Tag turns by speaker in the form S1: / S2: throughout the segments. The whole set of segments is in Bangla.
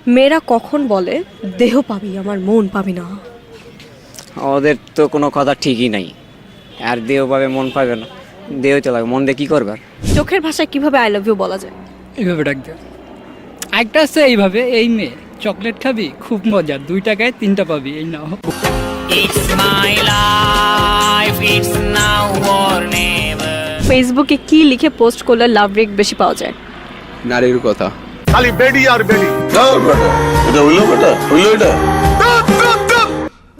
S1: মেয়েরা কখন বলে দেহ পাবি আমার মন পাবি না?
S2: ওদের তো কোনো কথা ঠিকই নাই। আর দেহ পাবে মন পাবে না, দেহ তো লাগে, মন দিয়ে কী করবার?
S1: চোখের ভাষায় কিভাবে আই লাভ ইউ বলা যায়?
S3: এইভাবে ডাক দেয়। একটা আছে এইভাবে, এই মেয়ে চকলেট খাবি খুব মজা, 2 টাকায় 3টা পাবি, এই নাও।
S1: ফেসবুকে কি লিখে পোস্ট করলে লাভ রেক বেশি পাওয়া যায়?
S4: নারীর কথা।
S5: খালি বেডি আর বেডি।
S4: এটা হইলো এটা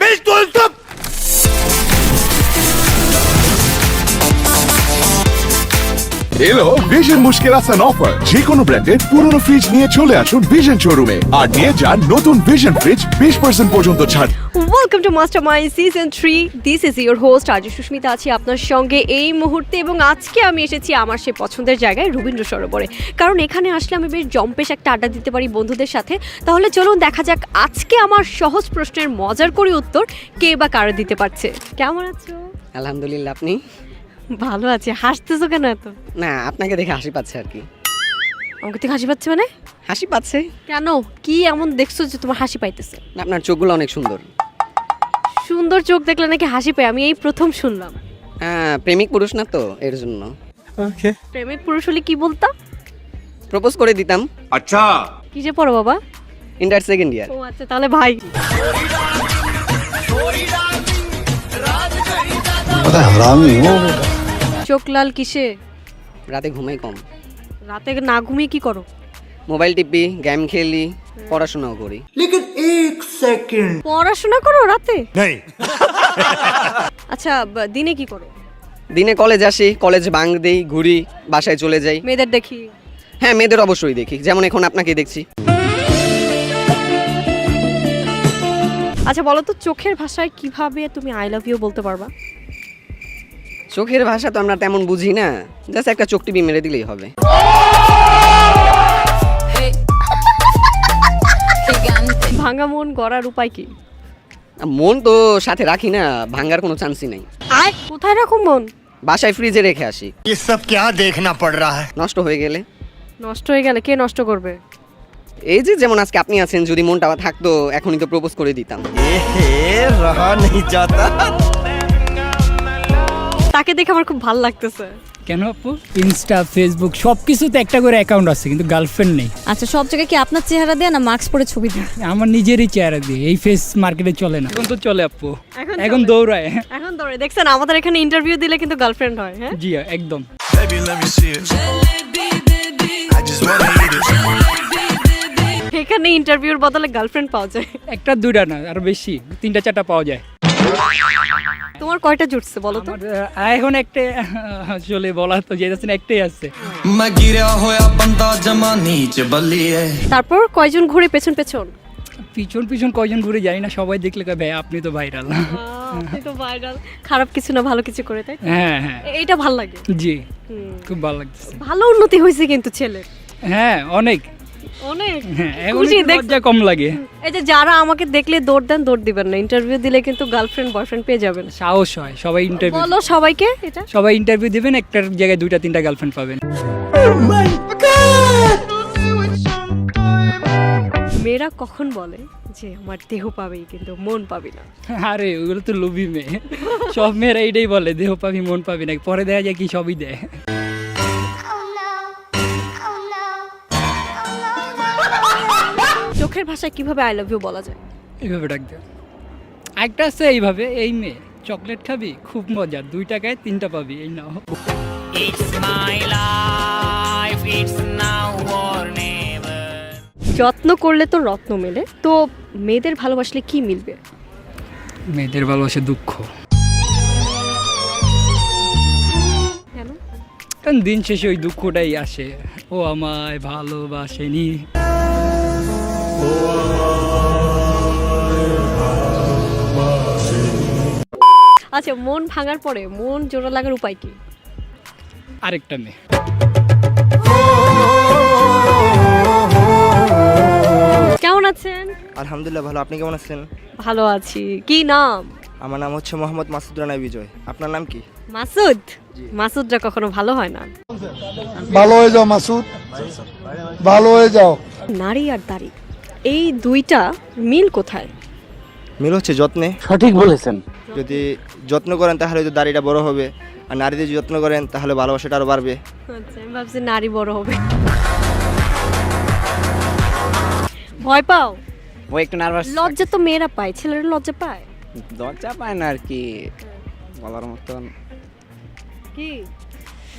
S5: বিলকুল চুপ। এলো ভিশন মুশকিল আসান অফার। যে কোনো ব্র্যান্ডের পুরনো ফ্রিজ নিয়ে চলে আসুন ভিশন শোরুমে আর নিয়ে যান নতুন ভিশন ফ্রিজ 20% পর্যন্ত ছাড়।
S1: Welcome to Mastermind season 3। This is your host Arzu Sushmita, আছি আপনার সঙ্গে এই মুহূর্তে, এবং আজকে আমি এসেছি আমার সেই পছন্দের জায়গায় রবীন্দ্র সরোবরে। কারণ এখানে আসলে আমি বেশ জম্পেশ একটা আড্ডা দিতে পারি বন্ধুদের সাথে। তাহলে চলুন দেখা যাক আজকে আমার সহজ প্রশ্নের মজার করে উত্তর কে বা কারা দিতে পারছে। কেমন আছো?
S2: আলহামদুলিল্লাহ, আপনি?
S1: ভালো আছি। হাসতেছো কেন এত?
S2: না, আপনাকে দেখে হাসি পাচ্ছে আর কি।
S1: আমাকে থেকে হাসি পাচ্ছে মানে?
S2: হাসি পাচ্ছে
S1: কেন, কি এমন দেখছো যে তোমার হাসি পাইতেছে?
S2: না, আপনার চোখগুলো অনেক সুন্দর।
S1: সুন্দর চোখ দেখলে নাকি হাসি পায়? আমি এই প্রথম শুনলাম।
S2: হ্যাঁ, প্রেমিক পুরুষ না তো, এর জন্য।
S1: প্রেমিক পুরুষ হলে কি বলতা?
S2: প্রপোজ করে দিতাম।
S5: আচ্ছা,
S1: কি যে পড়ো বাবা?
S2: Inter second year.
S1: ও আচ্ছা, তাহলে ভাই। চোখ লাল কিসে?
S2: রাতে ঘুমাই কম,
S1: রাতে না ঘুমিয়ে কি করো?
S2: মোবাইল টিপি, গেম খেলি, পড়াশোনাও করি।
S1: পড়াশোনা করো রাতে?
S5: নেই।
S1: আচ্ছা, দিনে কি করো?
S2: দিনে কলেজ আসি, কলেজ ভাঙ দেই, ঘুরি, বাসায় চলে যাই।
S1: মেয়েদের দেখি?
S2: হ্যাঁ, মেয়েদের অবশ্যই দেখি, যেমন এখন আপনাকে দেখছি।
S1: আচ্ছা বলো তো, চোখের ভাষায় কিভাবে তুমি আই লাভ ইউ বলতে পারবা?
S2: চোখের ভাষা তো আমরা তেমন বুঝি না, জাস্ট একটা চোখ টিপি মেরে দিলেই হবে।
S1: ভাঙা মন গড়ার উপায় কি?
S2: মন তো সাথে রাখি না, ভাঙার কোনো চান্সই নাই।
S1: কোথায় রাখো মন?
S2: বাসায় ফ্রিজে রেখে আসি।
S5: ये सब क्या देखना पड़ रहा है?
S2: নষ্ট হয়ে গেলে?
S1: নষ্ট হয়ে গেলে কে নষ্ট করবে?
S2: এই যে যেমন আজকে আপনি আছেন, যদি মনটা থাকতো এখনই তো প্রপোজ করে দিতাম।
S5: रहा नहीं जाता।
S1: তাকে দেখে আমার খুব ভালো লাগতেছে।
S3: কেন আপু? ইনস্টা, ফেসবুক সব কিছুতে একটা করে অ্যাকাউন্ট আছে, কিন্তু গার্লফ্রেন্ড নেই।
S6: আচ্ছা, সব জায়গায় কি আপনার চেহারা দেয়া না মাস্ক পরে ছবি দেয়া?
S3: আমার নিজেরই চেহারা দিয়ে, এই ফেস মার্কেটে চলে না। এখন তো চলে আপু, এখন
S1: চলে।
S3: দৌড়ায়।
S1: এখন ধরে দেখছেন, আমাদের এখানে ইন্টারভিউ দিলে কিন্তু গার্লফ্রেন্ড হয়। হ্যাঁ
S3: জি একদম।
S7: Baby, let me see it. I just wanna eat it.
S1: এখানে ইন্টারভিউর বদলে গার্লফ্রেন্ড পাওয়া যায়।
S3: একটা 2টা না, আরো বেশি, 3টা 4টা পাওয়া যায়।
S1: তোমার কয়টা জুটছে বলো তো?
S3: আমার এখন একটা আসলে বলা তো যেতেছে না, একটাই আছে।
S7: मैं गिरा होया बंदा जमा नीच बल्लिए।
S1: তারপর কয়জন ঘুরে পেছন পেছন?
S3: পিছন পিছন কয়জন ঘুরে যাই না, সবাই দেখলে কয় ভাই আপনি তো ভাইরাল।
S1: আপনি তো ভাইরাল। খারাপ কিছু না, ভালো কিছু করে, তাই?
S3: হ্যাঁ হ্যাঁ,
S1: এইটা ভালো লাগে।
S3: জি খুব ভালো লাগতেছে।
S1: ভালো উন্নতি হয়েছে কিন্তু ছেলের।
S3: হ্যাঁ অনেক
S1: অনেক
S3: হ্যাঁ, এখন
S1: খুশি
S3: একটু
S1: দেখছো?
S3: লজ্জা কম লাগে।
S1: এই যে যারা আমাকে দেখলে দৌড় দেন, দৌড় দিবেন না। ইন্টারভিউ দিলে কিন্তু গার্লফ্রেন্ড বয়ফ্রেন্ড পেয়ে যাবেন।
S3: সাহস হয়, সবাই ইন্টারভিউ
S1: বলো সবাইকে এটা।
S3: সবাই ইন্টারভিউ দিবেন, একটার জায়গায় 2টা 3টা গার্লফ্রেন্ড পাবেন।
S1: মেয়েরা কখন বলে যে আমার দেহ পাবেই কিন্তু মন পাবি না?
S3: আরে ওগুলো তো লোভী মেয়ে, সব মেয়েরা এইটাই বলে দেহ পাবি মন পাবি না, পরে দেখা যায় কি সবই দেয়।
S1: চোখের ভাষায় কিভাবে আই লাভ ইউ বলা যায়?
S3: এইভাবে ডাক দেয়। একটা আছে এইভাবে, এই মেয়ে চকলেট খাবি খুব মজা, 2 টাকায় 3টা পাবি, এই নাও।
S1: যত্ন করলে তো রত্ন মেলে, তো মেয়েদের ভালোবাসলে কি মিলবে?
S3: মেয়েদের ভালোবাসে দুঃখ।
S1: কেন?
S3: কারণ দিন শেষে ওই দুঃখটাই আসে, ও আমায় ভালোবাসেনি।
S1: আচ্ছা, মন ভাঙার পরে মন জোড়া লাগার উপায় কি?
S3: আরেকটা মেয়ে।
S1: কেমন আছেন?
S8: আলহামদুলিল্লাহ ভালো। আপনি কেমন আছেন?
S1: ভালো আছি। কি নাম?
S8: আমার নাম হচ্ছে মোহাম্মদ মাসুদ রানা বিজয়। আপনার নাম কি?
S1: মাসুদ। মাসুদরা কখনো ভালো হয় না।
S9: ভালো হয়ে যাও মাসুদ, ভালো হয়ে যাও।
S1: নারী আর দাড়ি এই দুইটা মিল কোথায়?
S8: মিল হচ্ছে যত্নে।
S9: সঠিক বলেছেন।
S8: যদি যত্ন করেন তাহলে তো দাড়িটা বড় হবে, আর নারী যদি যত্ন করেন তাহলে ভালোবাসাটা আরও বাড়বে।
S1: আচ্ছা, আমি ভাবছি নারী বড় হবে। ভয় পাও?
S2: ও একটু নার্ভাস,
S1: লজ্জা তো মেয়েরা পায়, ছেলেরা লজ্জা পায়
S2: লজ্জা পায় না আর কি বলার মতন,
S1: কি?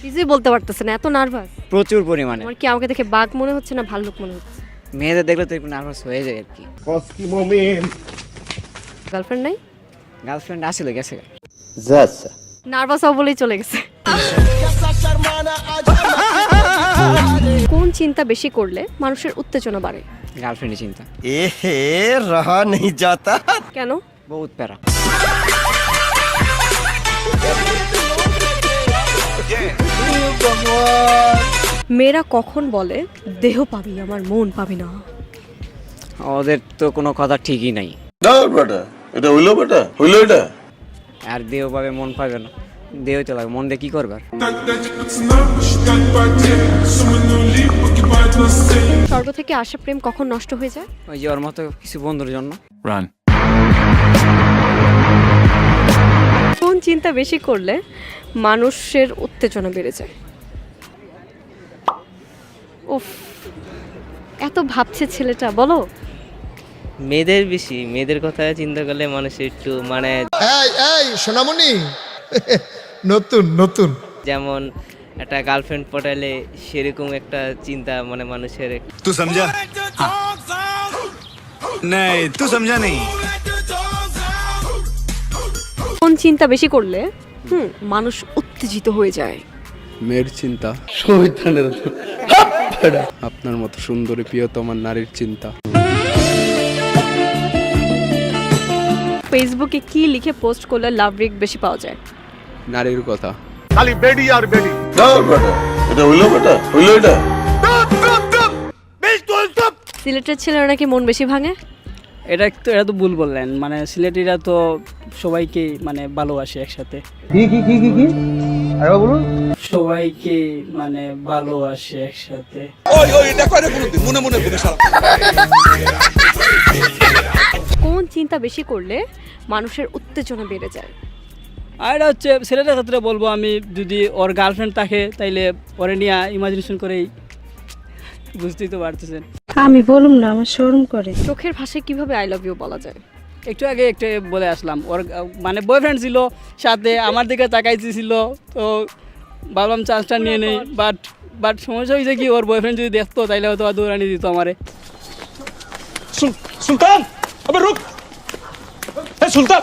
S1: কিছুই বলতে পারতেছে না, এত নার্ভাস।
S2: প্রচুর পরিমাণে।
S1: আমার কি আমাকে দেখে বাঘ মনে হচ্ছে না ভাল্লুক মনে হচ্ছে?
S2: মেয়েদের দেখলে তো একটু নার্ভাস হয়ে যায় আর কি।
S1: গার্লফ্রেন্ড নাই?
S2: গার্লফ্রেন্ড আসলে গেছে।
S1: নার্ভাস হওয়া বলেই চলে গেছে। কোন চিন্তা বেশি করলে মানুষের উত্তেজনা বাড়ে?
S2: গার্লফ্রেন্ডের চিন্তা।
S8: এহে রহা নেই যাতা।
S1: কেন?
S2: বহুত প্যারা।
S1: মেয়েরা কখন বলে দেহ পাবি আমার মন পাবি না?
S2: ওদের তো কোনো কথা ঠিকই নাই।
S4: না বেটা, এটা হইলো বেটা, হইলো এটা।
S2: আর দেহ পাবে মন পাবে না, দেহ তো লাগে, মন দিয়ে কি করবার?
S1: স্বর্গ থেকে আসা প্রেম কখন নষ্ট হয়ে যায়?
S2: ওই যে ওর মতো কিছু বন্ধুর জন্য।
S1: কোন চিন্তা বেশি করলে মানুষের উত্তেজনা বেড়ে যায়? উফ, এত ভাবছে ছেলেটা, বলো।
S10: মেয়েদের বেশি, মেয়েদের কথা চিন্তা করলে মানুষের একটু মানে
S11: এই সোনামণি নতুন নতুন
S10: যেমন একটা গার্লফ্রেন্ড পটাইলে সেরকম একটা চিন্তা মানে মানুষের
S7: तू समझा? नहीं तू समझा नहीं।
S1: কোন চিন্তা বেশি করলে মানুষ উত্তেজিত হয়ে যায়?
S4: মেয়ের চিন্তা। আপনার মতো সুন্দরী প্রিয়তমার নারীর চিন্তা।
S1: ফেসবুকে কি লিখে পোস্ট করলে লাভ রেক বেশি পাওয়া যায়?
S4: নারীর কথা।
S5: না বেটা,
S4: এটা হইলো বেটা, হইলো এটা।
S1: সিলেটের ছেলেরা নাকি মন বেশি ভাঙে?
S3: এটা তো ভুল বললেন, মানে সিলেটিরা তো সবাইকে মানে ভালোবাসে একসাথে। সবাইকে মানে ভালোবাসে একসাথে।
S1: কোন চিন্তা বেশি করলে মানুষের উত্তেজনা বেড়ে যায়?
S3: আর এটা হচ্ছে ছেলেটার ক্ষেত্রে বলবো আমি, যদি ওর গার্লফ্রেন্ড থাকে তাইলে ওরে নিয়ে ইমাজিনেশন করেই, বুঝতেই তো পারতেছেন।
S6: আমি বলুম না, আমার শরম করে।
S1: চোখের ভাষায় কিভাবে আই লাভ ইউ বলা যায়?
S3: একটু আগে একটা বলে আসলাম, ওর মানে বয়ফ্রেন্ড ছিল সাথে, আমার দিকে তাকাইছিল, তো ভাবলাম চান্সটা নিয়ে নেই। বাট সমস্যা হয়েছে কি, ওর বয়ফ্রেন্ড যদি দেখতো তাইলে হয়তো দৌড়ানি দিত আমারে।
S9: সুলতান আবে রুক, এই সুলতান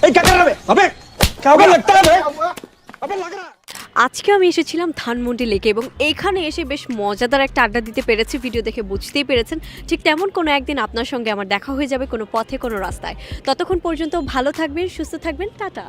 S9: এই क्या कर रहा है अबे क्या लगता है अबे लग रहा है।
S1: আজকে আমি এসেছিলাম ধানমন্ডি লেকে এবং এইখানে এসে বেশ মজাদার একটা আড্ডা দিতে পেরেছি। ভিডিও দেখে বুঝতেই পেরেছেন, ঠিক তেমন কোনো একদিন আপনার সঙ্গে আমার দেখা হয়ে যাবে কোনো পথে কোনো রাস্তায়। ততক্ষণ পর্যন্ত ভালো থাকবেন, সুস্থ থাকবেন, টাটা।